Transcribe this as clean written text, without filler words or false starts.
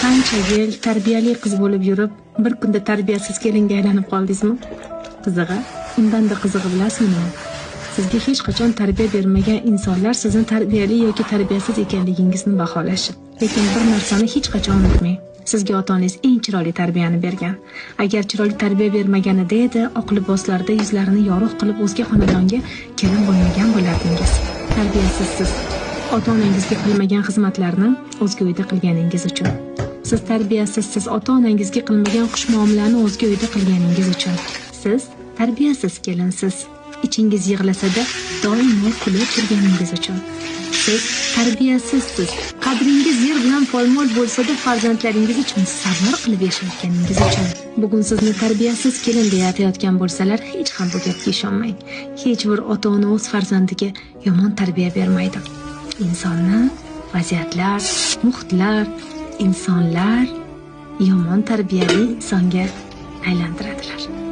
qancha yil tarbiyali qiz bo'lib yurib, bir kunda tarbiyasiz kelinga aylanib qoldingizmi? Qizig'i, undanda qizig'i bilasizmi? Sizga hech qachon tarbiya bermagan insonlar sizni tarbiyali yoki tarbiyasiz ekanligingizni baholashi. Lekin bir narsani hech qachon unutmang. Sizga ota-onangiz eng chiroyli tarbiyani bergan. Agar chiroyli tarbiya bermaganida edi, oq liboslarda yuzlarini yorug' qilib o'zga xonadonga kelin bo'lmagan bo'lardingiz. Tarbiyasizsiz. Ota-onangizga qilmagan xizmatlarni o'zga uyda qilganingiz uchun. Siz tarbiyasizsiz. Ota-onangizga qilmagan xushmuomalani o'zga uyda qilganingiz uchun. Siz tarbiyasiz kelinsiz. İçingiz yig'lasada doimo kulib turganingiz uchun. Siz tarbiyasizsiz. Qadringiz yer bilan polmol bo'lsa-da farzandlaringiz uchun sabr qilib yashayotganingiz uchun. Bugun sizni tarbiyasiz kelin deya aytayotgan bo'lsalar, hech ham bu gapga ishonmang. Hech bir ota-ona o'z farzandiga yomon tarbiya bermaydi. Insonni vaziyatlar, muhitlar, insonlar yomon tarbiyali insonga aylantiradilar.